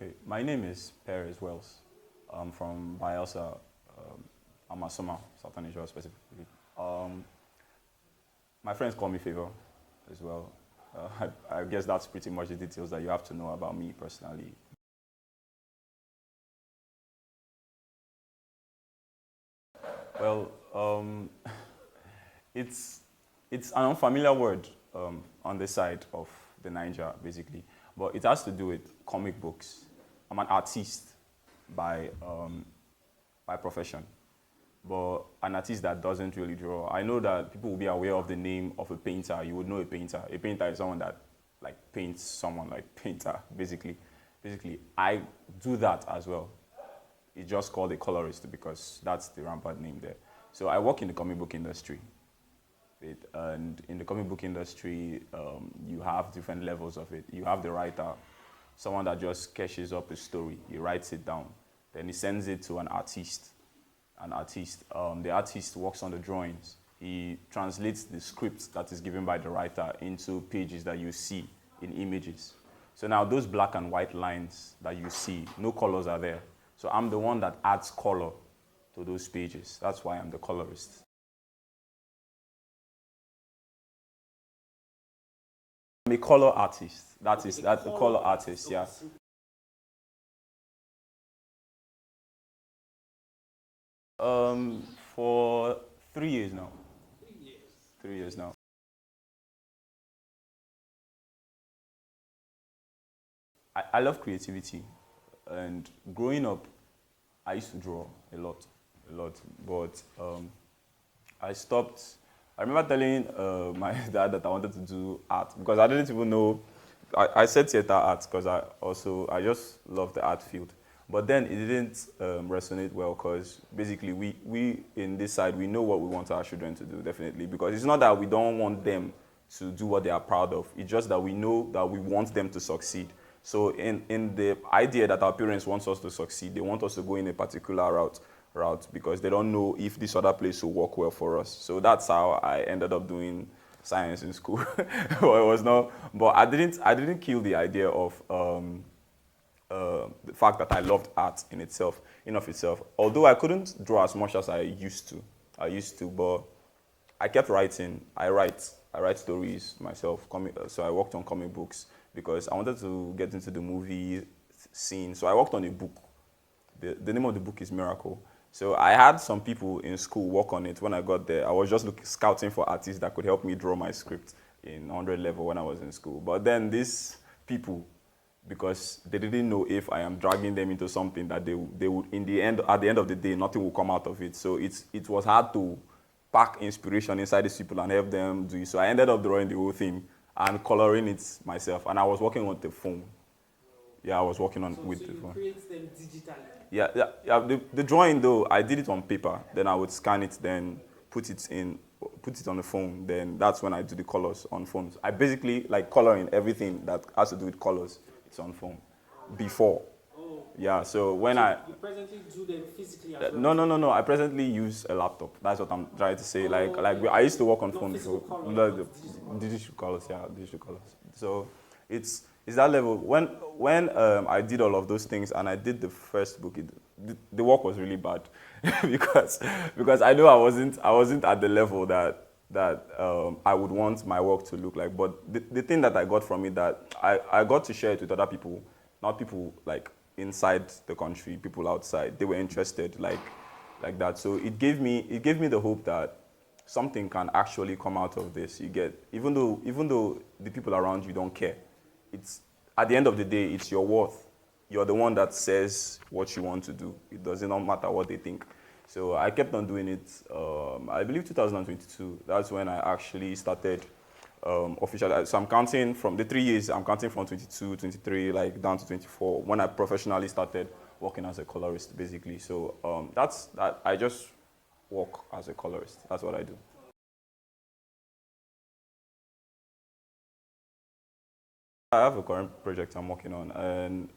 Okay, my name is Perez Wells. I'm from Bayelsa, Amasoma, Southern Nigeria specifically. Um, my friends call me Favor as well. I guess that's pretty much the details that you have to know about me personally. Well, it's it's an unfamiliar word on the side of the Niger, basically, but it has to do with comic books. I'm an artist by by profession, but an artist that doesn't really draw. I know that people will be aware of the name of a painter. You would know a painter. A painter is someone that like paints someone like painter, basically. Basically, I do that as well. It's just called a colorist because that's the rampant name there. So I work in the comic book industry. And in the comic book industry, you have different levels of it. You have the writer, someone that just sketches up a story. He writes it down. Then he sends it to an artist. The artist works on the drawings. He translates the script that is given by the writer into pages that you see in images. So now those black and white lines that you see, no colors are there. So I'm the one that adds color to those pages. That's why I'm the colorist. I'm a color artist. That's a color artist, yeah. For 3 years now. 3 years now. I love creativity, and growing up, I used to draw a lot. But I stopped. I remember telling my dad that I wanted to do art because I didn't even know. I said theater art because I just love the art field. But then it didn't resonate well because basically we in this side we know what we want our children to do definitely, because it's not that we don't want them to do what they are proud of. It's just that we know that we want them to succeed. So in the idea that our parents want us to succeed, they want us to go in a particular route because they don't know if this other place will work well for us. So that's how I ended up doing science in school. Well, it was not, but I didn't kill the idea of the fact that I loved art in of itself. Although I couldn't draw as much as I used to, but I kept writing. I write stories myself. So I worked on comic books because I wanted to get into the movie scene. So I worked on a book. The name of the book is Miracle. So I had some people in school work on it when I got there. I was just scouting for artists that could help me draw my script in 100 level when I was in school. But then these people, because they didn't know if I am dragging them into something that they would in the end at the end of the day nothing will come out of it. So it was hard to pack inspiration inside these people and help them do it. So I ended up drawing the whole thing and coloring it myself. And I was working on the phone. Yeah, I was working on with the phone. Create them digitally. Yeah. The drawing though, I did it on paper. Then I would scan it, then put it on the phone. Then that's when I do the colors on phones. I basically like coloring everything that has to do with colors. It's on phone. Before. Oh. Yeah. So when I You presently do them physically as well. no. I presently use a laptop. That's what I'm trying to say. I used to work on Not phone physical before. color, No, but digital colors, yeah, digital colors. So it's that level. When I did all of those things and I did the first book, the work was really bad because I know I wasn't at the level that I would want my work to look like. But the thing that I got from it, that I got to share it with other people, not people like inside the country, people outside. They were interested like that. So it gave me the hope that something can actually come out of this. You get, even though the people around you don't care, it's at the end of the day, it's your worth. You're the one that says what you want to do. It doesn't matter what they think. So I kept on doing it. I believe 2022. That's when I actually started officially. So I'm counting from the 3 years. I'm counting from 22, 23, like down to 24. When I professionally started working as a colorist, basically. So that's that. I just work as a colorist. That's what I do. I have a current project I'm working on, and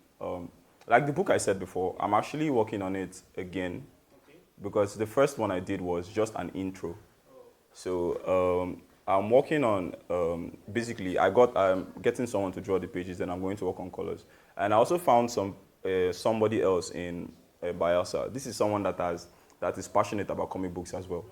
like the book I said before, I'm actually working on it again Okay. because the first one I did was just an intro. So I'm working on basically I'm getting someone to draw the pages, then I'm going to work on colors. And I also found some somebody else in Bayelsa. This is someone that is passionate about comic books as well.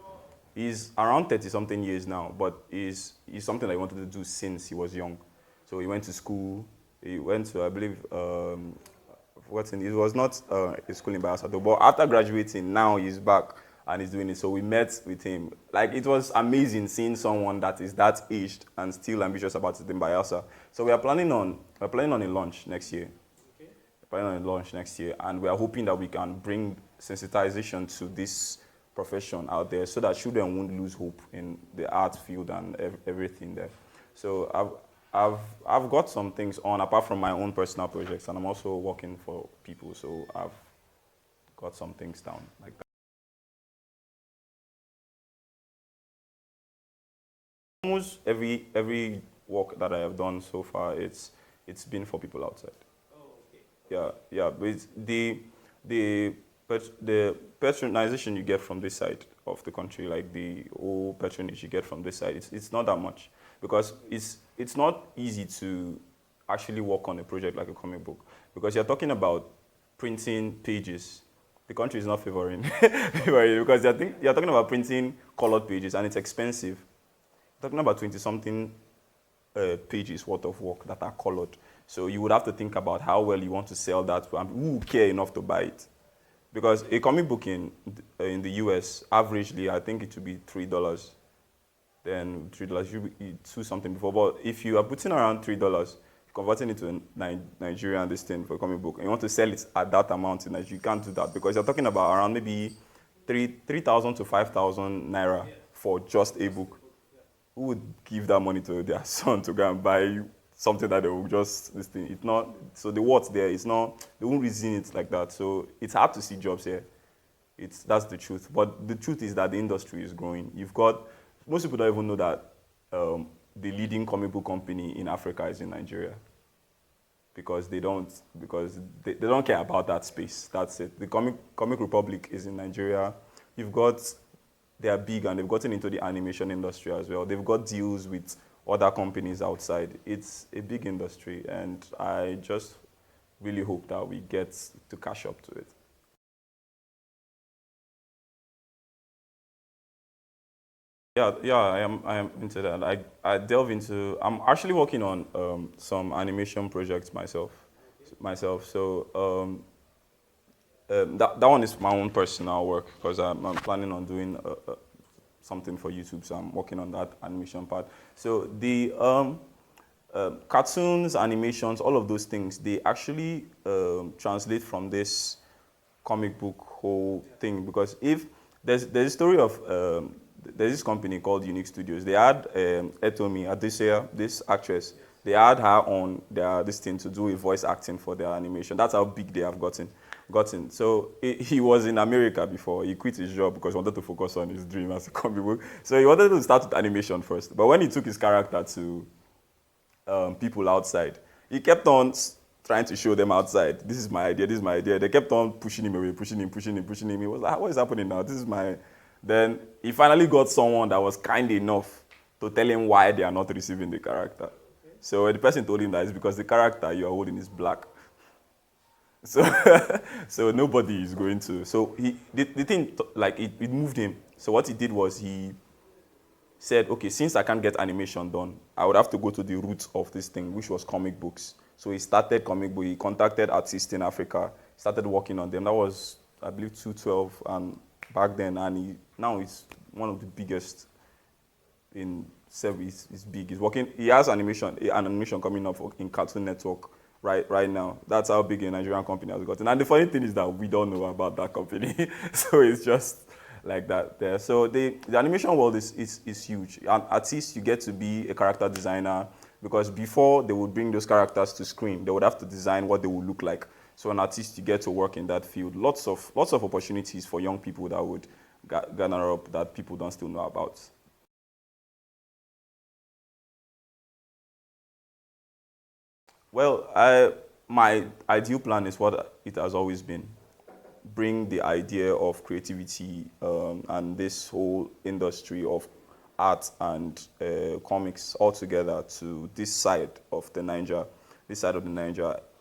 He's around 30 something years now, but he's something that he wanted to do since he was young. So he went to school. He went to, I believe, it was not a school in Bayelsa though, but after graduating, now he's back and he's doing it. So we met with him. Like, it was amazing seeing someone that is that aged and still ambitious about it in Bayelsa. So we're planning on a launch next year. Okay. We're planning on a launch next year, and we are hoping that we can bring sensitization to this profession out there so that children won't lose hope in the art field and everything there. So I've got some things on apart from my own personal projects, and I'm also working for people. So I've got some things down like that. Almost every work that I have done so far, it's been for people outside. Oh, okay. Yeah. But it's the patronization you get from this side of the country, like the whole patronage you get from this side, it's not that much, because it's not easy to actually work on a project like a comic book, because you're talking about printing pages. The country is not favoring because you're talking about printing colored pages, and it's expensive. You're talking about 20-something pages worth of work that are colored. So you would have to think about how well you want to sell that, and who would care enough to buy it. Because a comic book in the US, averagely, I think it would be $3. Then $3, you do something before. But if you are putting around $3, converting it to Nigerian this thing for a comic book, and you want to sell it at that amount in Nigeria, you can't do that, because you're talking about around maybe 3,000 to 5,000 naira for just a book. Who would give that money to their son to go and buy something that they will just, this thing? It's not, so the worth there is not, they won't reason it like that. So it's hard to see jobs here. That's the truth. But the truth is that the industry is growing. Most people don't even know that the leading comic book company in Africa is in Nigeria. Because they don't care about that space. That's it. The Comic Republic is in Nigeria. They are big, and they've gotten into the animation industry as well. They've got deals with other companies outside. It's a big industry, and I just really hope that we get to catch up to it. Yeah, I am into that. I delve into. I'm actually working on some animation projects myself. So that one is my own personal work, because I'm planning on doing something for YouTube. So I'm working on that animation part. So the cartoons, animations, all of those things, they actually translate from this comic book whole thing. Because if there's a story of there's this company called Unique Studios. They had Etomi Adesea, this actress. They had her on this thing to do a voice acting for their animation. That's how big they have gotten. So he was in America before. He quit his job because he wanted to focus on his dream as a comic book. So he wanted to start with animation first. But when he took his character to people outside, he kept on trying to show them outside, this is my idea. They kept on pushing him away, pushing him. He was like, what is happening now? Then he finally got someone that was kind enough to tell him why they are not receiving the character. Okay. So the person told him that it's because the character you are holding is black. So nobody is going to. So the thing, like, it moved him. So what he did was he said, okay, since I can't get animation done, I would have to go to the roots of this thing, which was comic books. So he started comic book. He contacted artists in Africa, started working on them. That was, I believe, 2012 and back then. And now he's one of the biggest in service. He's big. He's working. He has an animation coming up in Cartoon Network right now. That's how big a Nigerian company has gotten. And the funny thing is that we don't know about that company. So it's just like that there. So the animation world is huge. And artists, you get to be a character designer, because before they would bring those characters to screen, they would have to design what they would look like. So an artist, you get to work in that field. Lots of opportunities for young people that would gather up that people don't still know about. Well, my ideal plan is what it has always been. Bring the idea of creativity and this whole industry of art and comics all together to this side of the Niger,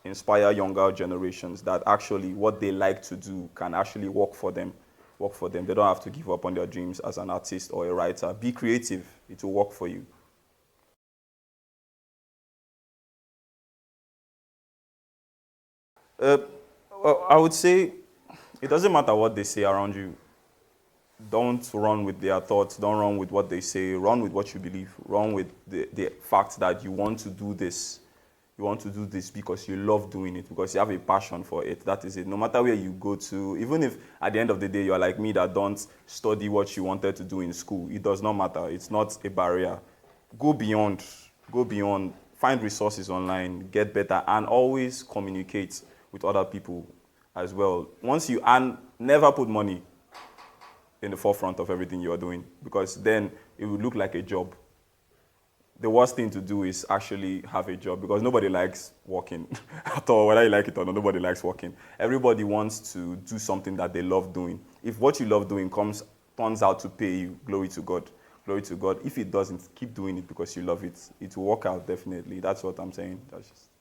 inspire younger generations that actually what they like to do can actually work for them. Work for them. They don't have to give up on their dreams as an artist or a writer. Be creative. It will work for you. Uh, I would say it doesn't matter what they say around you. Don't run with their thoughts. Don't run with what they say. Run with what you believe. Run with the fact that you want to do this. You want to do this because you love doing it, because you have a passion for it. That is it. No matter where you go to, even if at the end of the day you are like me that don't study what you wanted to do in school, it does not matter. It's not a barrier. Go beyond. Go beyond. Find resources online. Get better. And always communicate with other people as well. Once you, and never put money in the forefront of everything you are doing, because then it will look like a job. The worst thing to do is actually have a job, because nobody likes working at all, whether you like it or not. Nobody likes working. Everybody wants to do something that they love doing. If what you love doing turns out to pay you, glory to God. Glory to God. If it doesn't, keep doing it because you love it. It will work out definitely. That's what I'm saying. That's just